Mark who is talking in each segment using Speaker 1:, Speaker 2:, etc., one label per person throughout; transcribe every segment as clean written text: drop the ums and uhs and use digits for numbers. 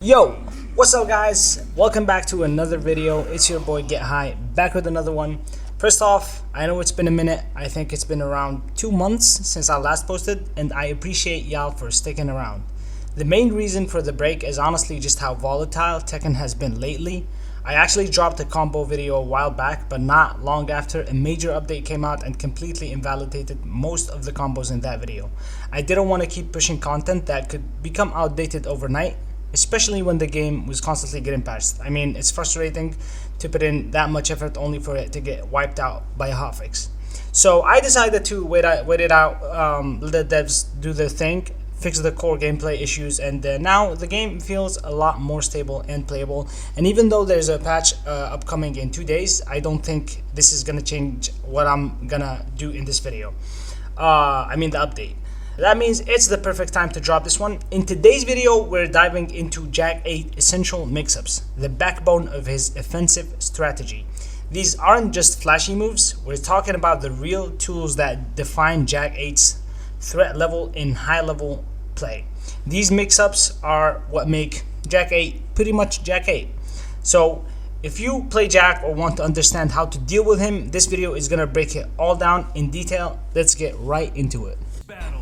Speaker 1: Yo, what's up guys? Welcome back to another video. It's your boy Get High, back with another one. First off, I know it's been a minute. I think it's been around 2 months since I last posted, and I appreciate y'all for sticking around. The main reason for the break is honestly just how volatile Tekken has been lately. I actually dropped a combo video a while back, but not long after a major update came out and completely invalidated most of the combos in that video. I didn't want to keep pushing content that could become outdated overnight, especially when the game was constantly getting patched. I mean, it's frustrating to put in that much effort only for it to get wiped out by a hotfix. So I decided to wait it out, let the devs do their thing, fix the core gameplay issues, and now the game feels a lot more stable and playable. And even though there's a patch upcoming in 2 days, I don't think this is gonna change what I'm gonna do in this video. I mean the update. That means it's the perfect time to drop this one. In today's video, we're diving into Jack-8 essential mix-ups, the backbone of his offensive strategy. These aren't just flashy moves, we're talking about the real tools that define Jack-8's threat level in high-level play. These mix-ups are what make Jack-8 pretty much Jack-8. So if you play Jack or want to understand how to deal with him, this video is gonna break it all down in detail. Let's get right into it.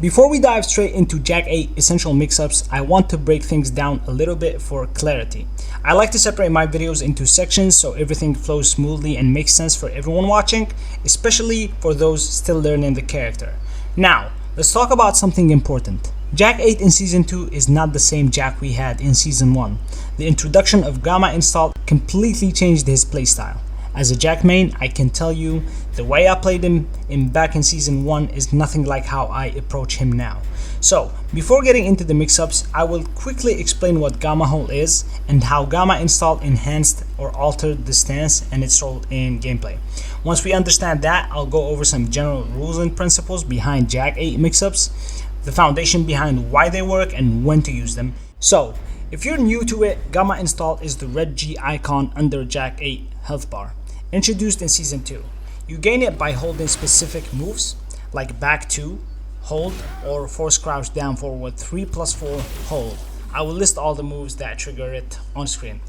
Speaker 1: Before we dive straight into Jack-8 essential mix-ups, I want to break things down a little bit for clarity. I like to separate my videos into sections so everything flows smoothly and makes sense for everyone watching, especially for those still learning the character. Now, let's talk about something important. Jack-8 in Season 2 is not the same Jack we had in Season 1. The introduction of Gamma install completely changed his playstyle. As a Jack main, I can tell you the way I played him back in Season 1 is nothing like how I approach him now. So, before getting into the mix-ups, I will quickly explain what Gamma Howl is and how Gamma install enhanced or altered the stance and its role in gameplay. Once we understand that, I'll go over some general rules and principles behind Jack-8 mix-ups, the foundation behind why they work and when to use them. So, if you're new to it, Gamma install is the red G icon under Jack-8 health bar, introduced in Season 2. You gain it by holding specific moves like back 2, hold, or force crouch down forward 3+4 hold. I will list all the moves that trigger it on screen.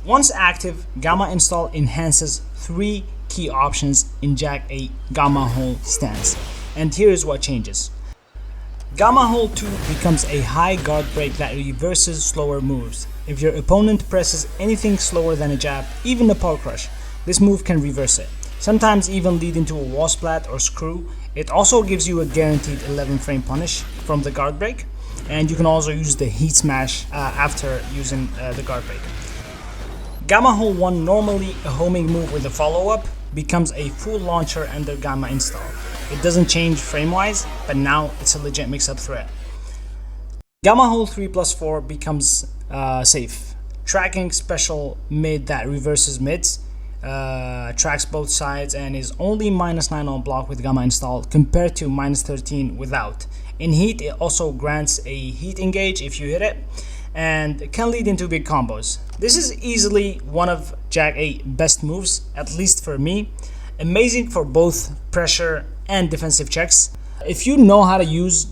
Speaker 1: Once active, Gamma install enhances 3 key options in Jack-8 Gamma Howl stance, and here is what changes. Gamma Howl 2 becomes a high guard break that reverses slower moves. If your opponent presses anything slower than a jab, even a power crush, this move can reverse it, sometimes even leading to a wall splat or screw. It also gives you a guaranteed 11 frame punish from the guard break, and you can also use the heat smash after using the guard break. Gamma Howl 1, normally a homing move with a follow-up, becomes a full launcher under Gamma install. It doesn't change frame-wise, but now it's a legit mix-up threat. Gamma Howl 3+4 becomes safe, tracking special mid that reverses mids, tracks both sides, and is only -9 on block with Gamma installed compared to -13 without. In heat, it also grants a heat engage if you hit it, and can lead into big combos. This is easily one of Jack-8 best moves, at least for me. Amazing for both pressure and defensive checks. If you know how to use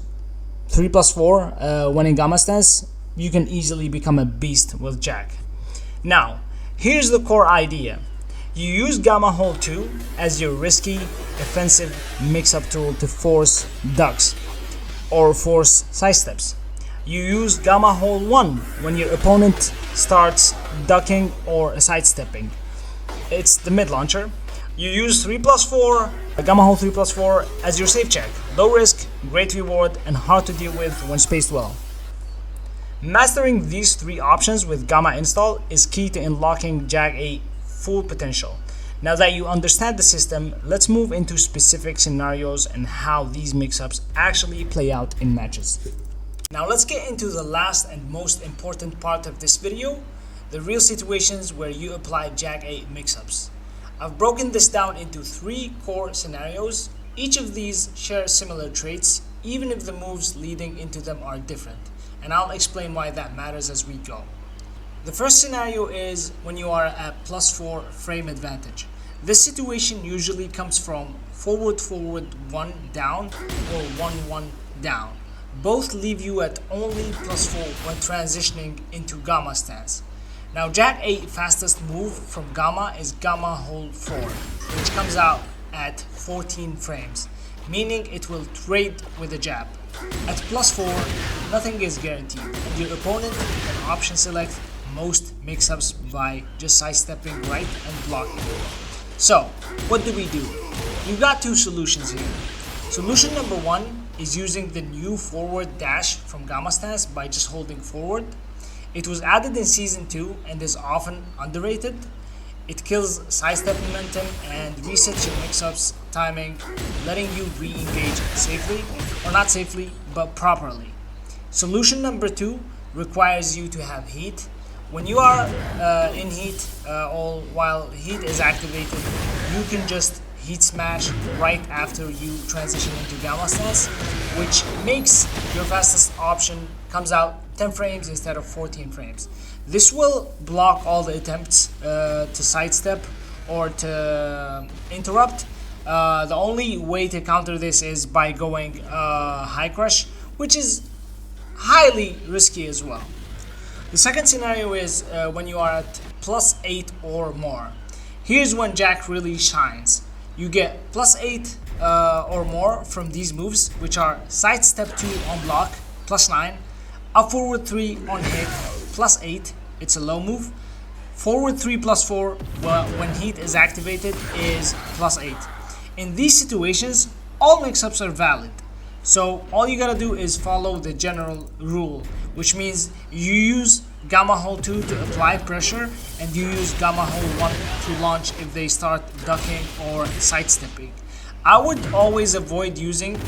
Speaker 1: 3+4 when in Gamma stance, you can easily become a beast with Jack. Now, here's the core idea. You use Gamma Howl 2 as your risky offensive mix-up tool to force ducks or force sidesteps. You use Gamma Howl 1 when your opponent starts ducking or sidestepping. It's the mid launcher. You use 3+4, Gamma Howl 3+4 as your safe check. Low risk, great reward, and hard to deal with when spaced well. Mastering these 3 options with Gamma install is key to unlocking Jack-8 full potential. Now that you understand the system, let's move into specific scenarios and how these mix-ups actually play out in matches. Now let's get into the last and most important part of this video, the real situations where you apply Jack-8 mix-ups. I've broken this down into 3 core scenarios. Each of these share similar traits, even if the moves leading into them are different, and I'll explain why that matters as we go. The first scenario is when you are at +4 frame advantage. This situation usually comes from forward 1 down or 1-1 down. both leave you at only +4 when transitioning into Gamma stance. Now Jack-8 fastest move from Gamma is Gamma hold forward, which comes out at 14 frames, meaning it will trade with a jab. At +4, nothing is guaranteed, and your opponent can option select most mix-ups by just sidestepping right and blocking. So, what do? You've got two solutions here. Solution number one is using the new forward dash from Gamma stance by just holding forward. It was added in Season 2 and is often underrated. It kills sidestep momentum and resets your mix-ups timing, letting you re-engage safely, or not safely, but properly. Solution number 2 requires you to have heat. When you are in heat, all while heat is activated, you can just heat smash right after you transition into Gamma stance, which makes your fastest option comes out 10 frames instead of 14 frames. This will block all the attempts to sidestep or to interrupt. The only way to counter this is by going high crush, which is highly risky as well. The second scenario is when you are at +8 or more. Here's when Jack really shines. You get +8 or more from these moves, which are sidestep 2 on block, +9, up forward 3 on hit, +8, it's a low move. Forward 3 +4, well, when heat is activated, is +8. In these situations, all mix-ups are valid. So all you gotta do is follow the general rule, which means you use Gamma hold 2 to apply pressure, and you use Gamma hold 1 to launch if they start ducking or sidestepping. I would always avoid using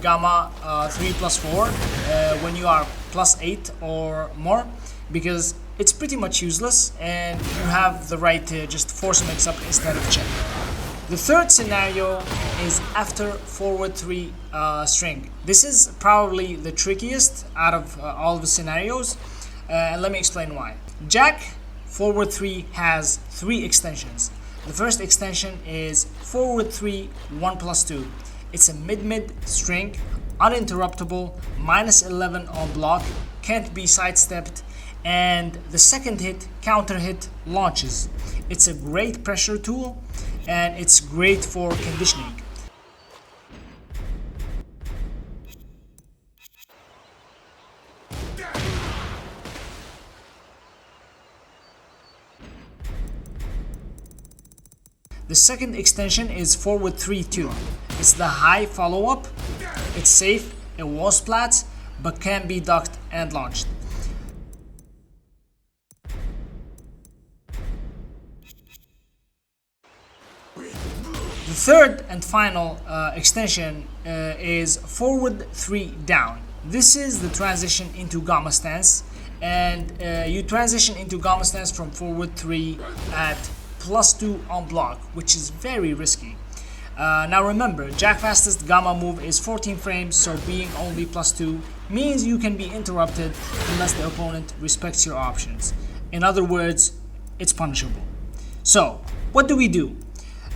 Speaker 1: Gamma 3 +4 when you are +8 or more, because it's pretty much useless and you have the right to just force mix up instead of check. The third scenario is after forward 3 string. This is probably the trickiest out of all the scenarios, and let me explain why. Jack forward 3 has 3 extensions. The first extension is forward 3 1 +2. It's a mid-mid string, uninterruptible, -11 on block, can't be sidestepped, and the second hit, counter hit, launches. It's a great pressure tool and it's great for conditioning. The second extension is forward 3-2. It's the high follow-up. It's safe, it wall splats, but can be ducked and launched. The third and final extension is forward 3 down. This is the transition into Gamma stance, and you transition into Gamma stance from forward 3 at +2 on block, which is very risky. Now remember, Jack fastest Gamma move is 14 frames, so being only +2 means you can be interrupted unless the opponent respects your options. In other words, it's punishable. So, what do?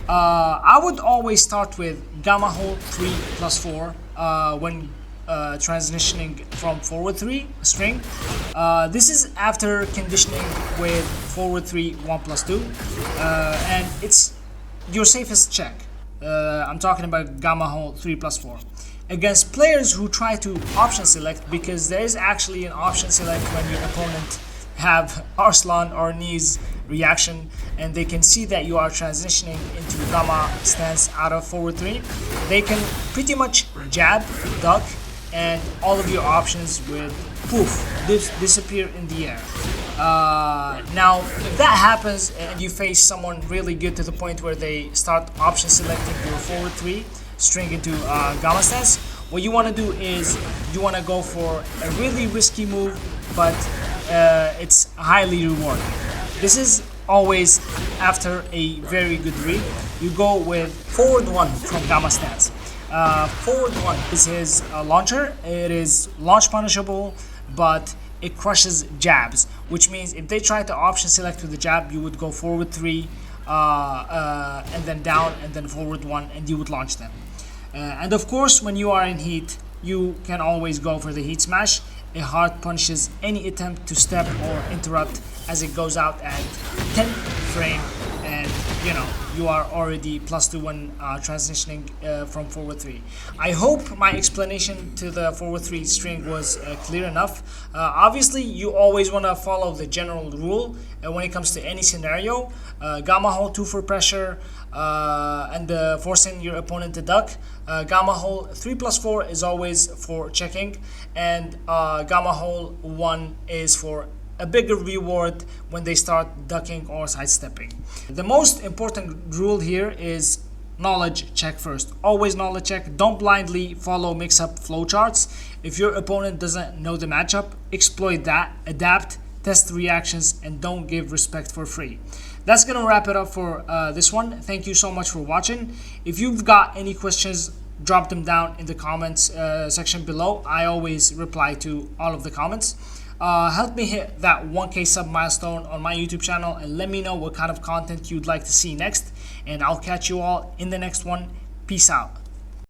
Speaker 1: I would always start with Gamma hold 3 +4 when transitioning from forward 3 string. This is after conditioning with forward 3 1 +2, and it's your safest check. I'm talking about Gamma hold 3 +4 against players who try to option select, because there is actually an option select when your opponent have Arslan or knees reaction and they can see that you are transitioning into Gamma stance out of forward 3. They can pretty much jab, duck, and all of your options will poof, disappear in the air. Now, if that happens and you face someone really good to the point where they start option selecting your forward 3 string into Gamma stance, what you want to do is you want to go for a really risky move, but it's highly rewarding. This is always after a very good read. You go with forward 1 from Gamma stance. Forward 1 is his launcher. It is launch punishable, but it crushes jabs, which means if they try to option select with the jab, you would go forward 3 and then down and then forward 1, and you would launch them. And of course, when you are in heat, you can always go for the heat smash. It hard punishes any attempt to step or interrupt as it goes out at 10 frame, and you know you are already +2 when transitioning from forward 3. I hope my explanation to the forward 3 string was clear enough. Obviously you always want to follow the general rule when it comes to any scenario. Gamma hold 2 for pressure and forcing your opponent to duck. Gamma hold 3+4 is always for checking, and gamma hold 1 is for a bigger reward when they start ducking or sidestepping. The most important rule here is knowledge check first. Always knowledge check. Don't blindly follow mix-up flowcharts. If your opponent doesn't know the matchup, exploit that, adapt, test reactions, and don't give respect for free. That's gonna wrap it up for this one. Thank you so much for watching. If you've got any questions, drop them down in the comments section below. I always reply to all of the comments. Help me hit that 1K sub milestone on my YouTube channel, and let me know what kind of content you'd like to see next, and I'll catch you all in the next one. Peace out.